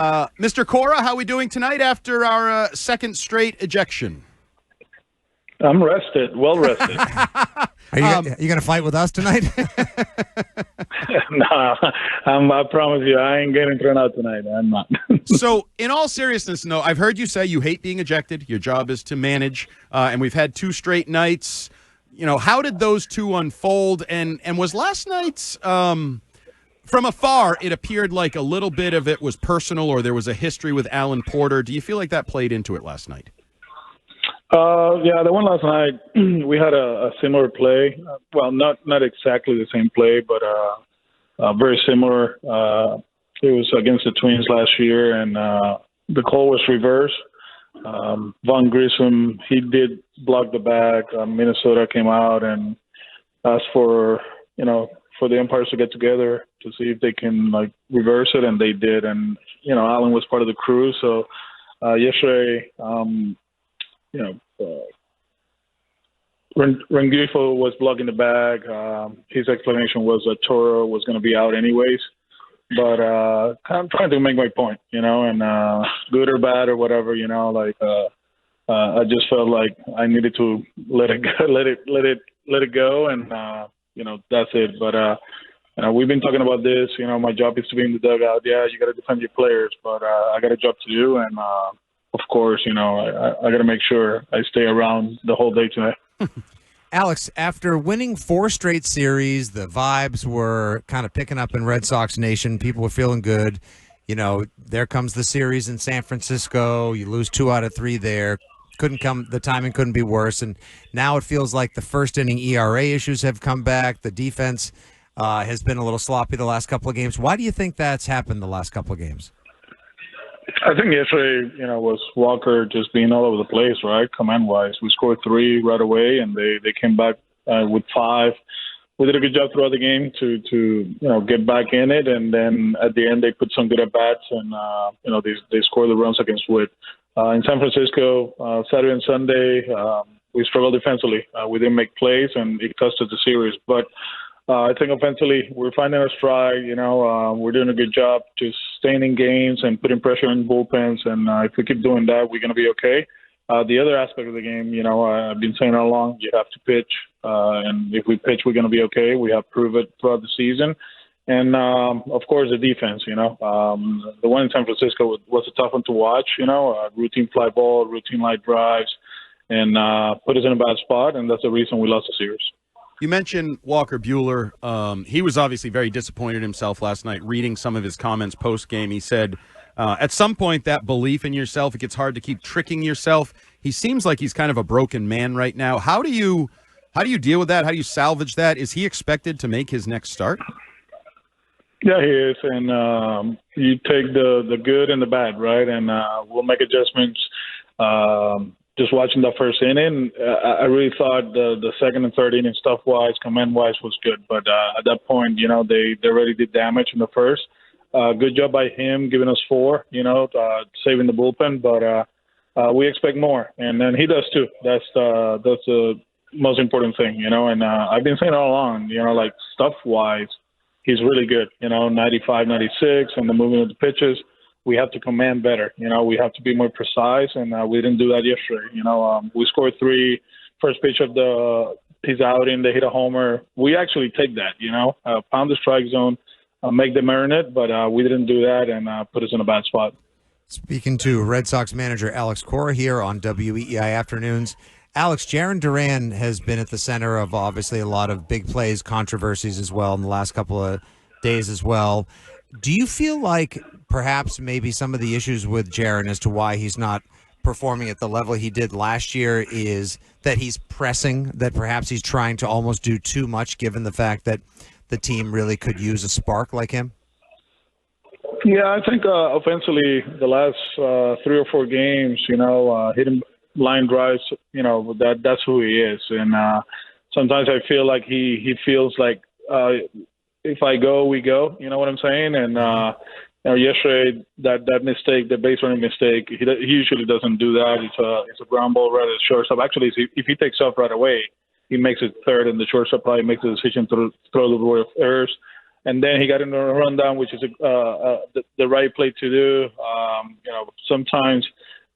Mr. Cora, how are we doing tonight after our second straight ejection? I'm rested, well rested. Are you going to fight with us tonight? Nah, I promise you, I ain't getting thrown out tonight. I'm not. So, in all seriousness, no, I've heard you say you hate being ejected. Your job is to manage, and we've had 2 straight nights. You know, how did those 2 unfold? And was last night's, from afar, it appeared like a little bit of it was personal, or there was a history with Alan Porter. Do you feel like that played into it last night? Yeah, the one last night, we had a similar play. Well, not exactly the same play, but very similar. It was against the Twins last year, and the call was reversed. Von Grissom, he did block the bag. Minnesota came out and asked for the umpires to get together to see if they can reverse it, and they did. And Alan was part of the crew, so yesterday. Rengifo was blocking the bag. His explanation was that Toro was going to be out anyways. But I'm trying to make my point, and good or bad or whatever, I just felt like I needed to let it go, and that's it. But we've been talking about this. My job is to be in the dugout. Yeah, you got to defend your players, but I got a job to do, and of course, I got to make sure I stay around the whole day tonight. Alex, after winning 4 straight series, the vibes were kind of picking up in Red Sox Nation. People were feeling good. There comes the series in San Francisco. You lose 2 out of 3 there. The timing couldn't be worse. And now it feels like the first inning ERA issues have come back. The defense has been a little sloppy the last couple of games. Why do you think that's happened the last couple of games? I think yesterday, was Walker just being all over the place, right? Command-wise, we scored 3 right away, and they came back with 5. We did a good job throughout the game to get back in it, and then at the end they put some good at bats, and they scored the runs against Witt. In San Francisco, Saturday and Sunday, we struggled defensively. We didn't make plays, and it cost us the series, but. I think offensively we're finding our stride. We're doing a good job just staying in games and putting pressure on bullpens. And if we keep doing that, we're going to be okay. The other aspect of the game, I've been saying all along, you have to pitch. And if we pitch, we're going to be okay. We have proved it throughout the season. And, of course, the defense, the one in San Francisco was a tough one to watch, routine fly ball, routine light drives, and put us in a bad spot. And that's the reason we lost the series. You mentioned Walker Buehler. He was obviously very disappointed himself last night. Reading some of his comments post-game, he said, at some point, that belief in yourself, it gets hard to keep tricking yourself. He seems like he's kind of a broken man right now. How do you deal with that? How do you salvage that? Is he expected to make his next start? Yeah, he is. And you take the good and the bad, right? And we'll make adjustments. Just watching that first inning, I really thought the second and third inning stuff-wise, command-wise was good. But at that point, they already did damage in the first. Good job by him giving us 4, saving the bullpen. But we expect more. And then he does too. That's the most important thing, And I've been saying all along, stuff-wise, he's really good. 95, 96, and the movement of the pitches. We have to command better. We have to be more precise, and we didn't do that yesterday. We scored 3, first pitch of his outing, they hit a homer. We actually take that, pound the strike zone, make them earn it, but we didn't do that and put us in a bad spot. Speaking to Red Sox manager Alex Cora here on WEEI Afternoons. Alex, Jarren Duran has been at the center of obviously a lot of big plays, controversies as well in the last couple of days as well. Do you feel like perhaps maybe some of the issues with Jarren as to why he's not performing at the level he did last year is that he's pressing, that perhaps he's trying to almost do too much given the fact that the team really could use a spark like him? Yeah, I think offensively the last 3 or 4 games, hitting line drives, that's who he is. And sometimes I feel like he feels like if I go, we go. You know what I'm saying? And yesterday that mistake, the base running mistake, he usually doesn't do that. It's a ground ball right at the shortstop. Actually, if he takes off right away, he makes it third, and the shortstop probably makes the decision to throw the ball of errors. and then he got into a rundown, which is the right play to do. Sometimes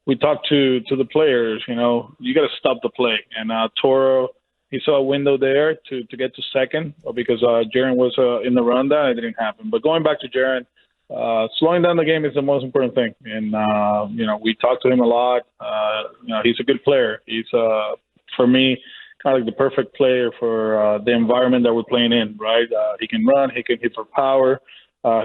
we talk to the players. You got to stop the play, and Toro, he saw a window there to get to second because Jaren was in the rundown. It didn't happen. But going back to Jaren, slowing down the game is the most important thing. And, we talked to him a lot. He's a good player. He's, for me, kind of like the perfect player for the environment that we're playing in, right? He can run. He can hit for power.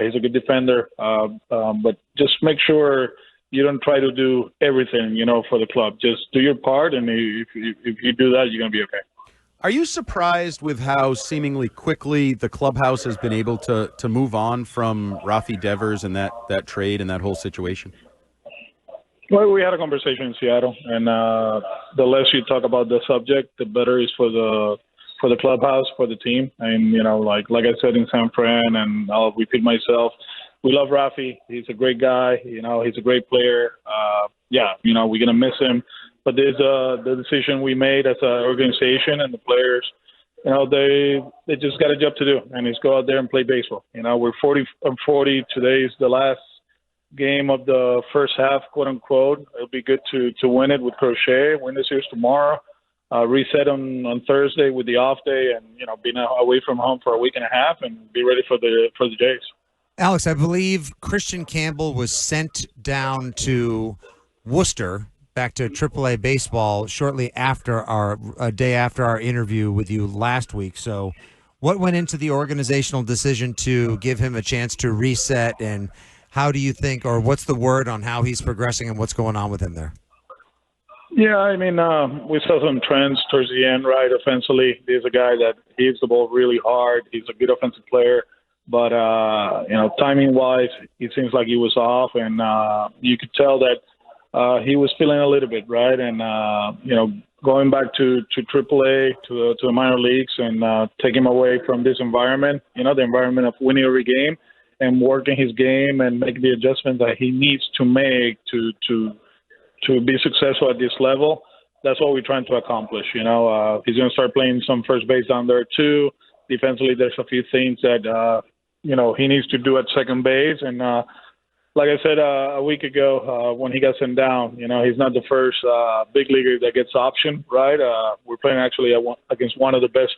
He's a good defender. But just make sure you don't try to do everything, for the club. Just do your part, and if you do that, you're going to be okay. Are you surprised with how seemingly quickly the clubhouse has been able to move on from Rafi Devers and that trade and that whole situation? Well, we had a conversation in Seattle, and the less you talk about the subject, the better is for the clubhouse, for the team. And like I said in San Fran, and I'll repeat myself, we love Rafi. He's a great guy. He's a great player. We're gonna miss him. But there's the decision we made as an organization, and the players, they just got a job to do, and it's go out there and play baseball. We're 40-40. Today is the last game of the first half, quote unquote. It'll be good to win it with Crochet, win the series tomorrow, reset on Thursday with the off day, and being away from home for a week and a half, and be ready for the Jays. Alex, I believe Christian Campbell was sent down to Worcester, back to AAA baseball shortly after a day after our interview with you last week. So what went into the organizational decision to give him a chance to reset, and how do you think, or what's the word on how he's progressing and what's going on with him there? Yeah, I mean, we saw some trends towards the end, right? Offensively, he's a guy that hits the ball really hard. He's a good offensive player. But, timing-wise, it seems like he was off, and you could tell that he was feeling a little bit, right? And, going back to AAA, to the minor leagues, and take him away from this environment, the environment of winning every game and working his game and make the adjustments that he needs to make to be successful at this level. That's what we're trying to accomplish. He's going to start playing some first base down there too. Defensively, there's a few things that, he needs to do at second base. And like I said a week ago when he got sent down, he's not the first big leaguer that gets optioned, right? We're playing actually against one of the best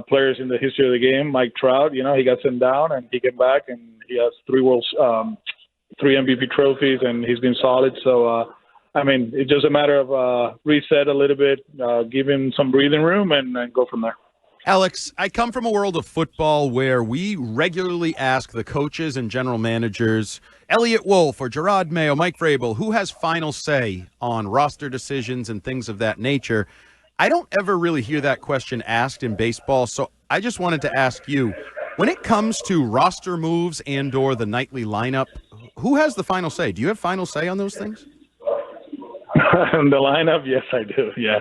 players in the history of the game, Mike Trout. He got sent down and he came back, and he has three MVP trophies, and he's been solid. So, it's just a matter of reset a little bit, give him some breathing room, and go from there. Alex, I come from a world of football where we regularly ask the coaches and general managers, Elliott Wolf or Gerard Mayo, Mike Vrabel, who has final say on roster decisions and things of that nature. I don't ever really hear that question asked in baseball, so I just wanted to ask you, when it comes to roster moves and or the nightly lineup, who has the final say? Do you have final say on those things? The lineup, yes, I do. Yeah.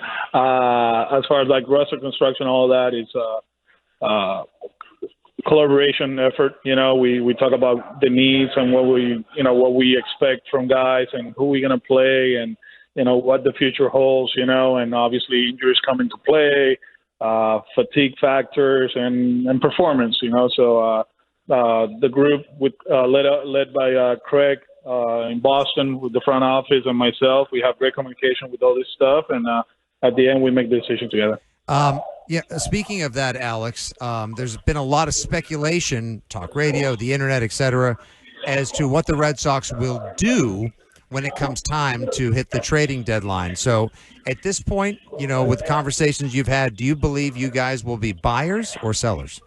As far as like roster construction, all that is collaboration effort. We talk about the needs and what we expect from guys and who we're gonna play, and what the future holds. And obviously injuries come into play, fatigue factors, and performance. So the group led by Craig. In Boston with the front office and myself, we have great communication with all this stuff, and at the end we make the decision together. Speaking of that, Alex, there's been a lot of speculation, talk radio, the internet, etc., as to what the Red Sox will do when it comes time to hit the trading deadline. So at this point, with conversations you've had, do you believe you guys will be buyers or sellers?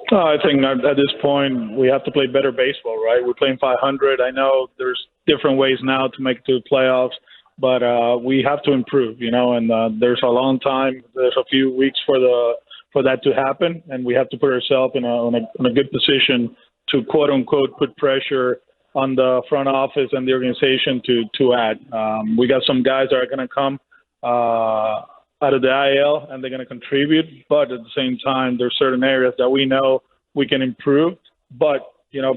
I think at this point we have to play better baseball, right? We're playing 500. I know there's different ways now to make it to the playoffs, but we have to improve, and there's a long time. There's a few weeks for that to happen, and we have to put ourselves in a good position to, quote unquote, put pressure on the front office and the organization to add. We got some guys that are going to come out of the IL, and they're going to contribute. But at the same time, there's certain areas that we know we can improve. But,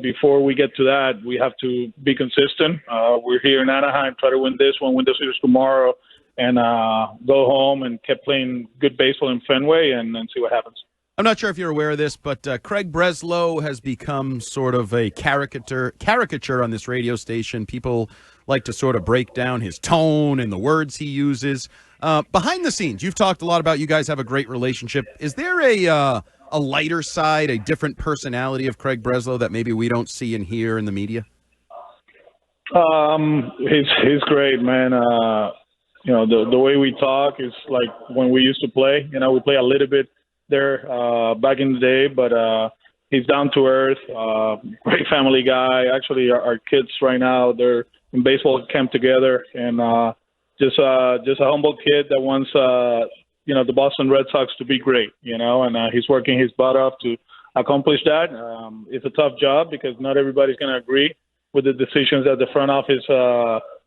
before we get to that, we have to be consistent. We're here in Anaheim, try to win this one, win the series tomorrow, and go home and keep playing good baseball in Fenway and see what happens. I'm not sure if you're aware of this, but Craig Breslow has become sort of a caricature on this radio station. People like to sort of break down his tone and the words he uses. Behind the scenes, you've talked a lot about you guys have a great relationship. Is there a lighter side, a different personality of Craig Breslow that maybe we don't see and hear in the media? He's great, man. The way we talk is like when we used to play. We play a little bit there back in the day, but he's down to earth, great family guy. Actually, our kids right now, they're in baseball camp together, and just a humble kid that wants the Boston Red Sox to be great, and he's working his butt off to accomplish that. It's a tough job because not everybody's going to agree with the decisions that the front office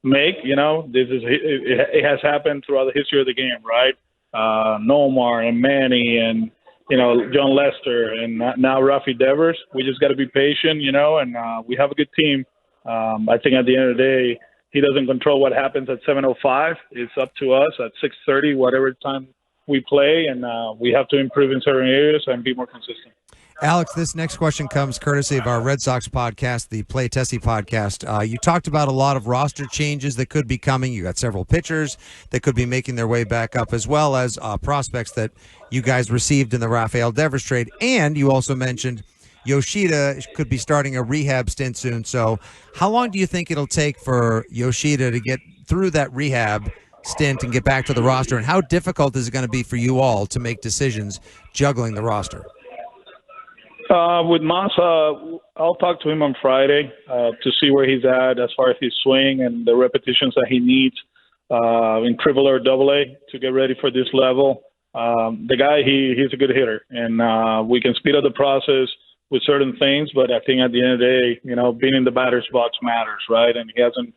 make. It has happened throughout the history of the game, right? Nomar and Manny and John Lester and now Rafi Devers. We just got to be patient, and we have a good team. I think at the end of the day, he doesn't control what happens at 7:05. It's up to us at 6:30, whatever time we play, and we have to improve in certain areas and be more consistent. Alex, this next question comes courtesy of our Red Sox podcast, the Play Tessie podcast. You talked about a lot of roster changes that could be coming. You got several pitchers that could be making their way back up, as well as prospects that you guys received in the Rafael Devers trade. And you also mentioned Yoshida could be starting a rehab stint soon. So how long do you think it'll take for Yoshida to get through that rehab stint and get back to the roster? And how difficult is it going to be for you all to make decisions juggling the roster? With Massa, I'll talk to him on Friday to see where he's at as far as his swing and the repetitions that he needs in Triple or Double A to get ready for this level. The guy, he's a good hitter, and we can speed up the process with certain things, but I think at the end of the day, being in the batter's box matters, right? And he hasn't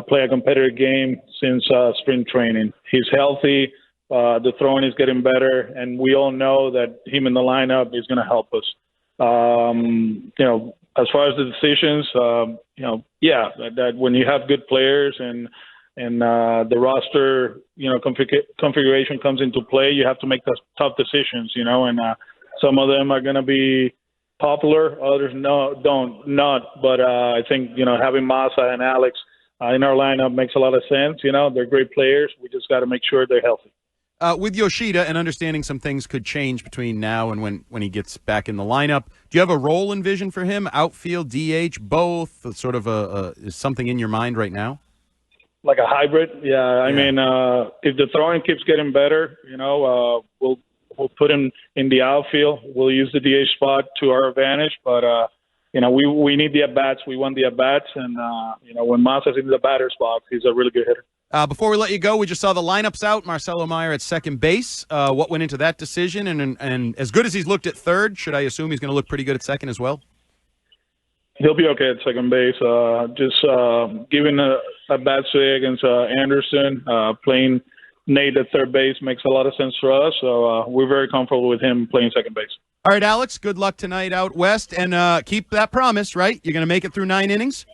played a competitive game since spring training. He's healthy. The throwing is getting better, and we all know that him in the lineup is going to help us. As far as the decisions, that when you have good players and the roster, configuration comes into play, you have to make those tough decisions, and some of them are going to be popular, others not. But I think, having Massa and Alex in our lineup makes a lot of sense. They're great players. We just got to make sure they're healthy. With Yoshida and understanding some things could change between now and when he gets back in the lineup, do you have a role envision for him? Outfield, DH, both? Sort of is something in your mind right now? Like a hybrid? Yeah. I mean, if the throwing keeps getting better, we'll put him in the outfield. We'll use the DH spot to our advantage, but we need the at-bats. We want the at-bats, and when Massa's in the batter's box, he's a really good hitter. Before we let you go, we just saw the lineups out. Marcelo Meyer at second base. What went into that decision? And as good as he's looked at third, should I assume he's going to look pretty good at second as well? He'll be okay at second base. Just giving a bad swing against Anderson, playing Nate at third base makes a lot of sense for us. So we're very comfortable with him playing second base. All right, Alex, good luck tonight out west. And keep that promise, right? You're going to make it through 9 innings?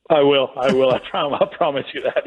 I will. I promise you that.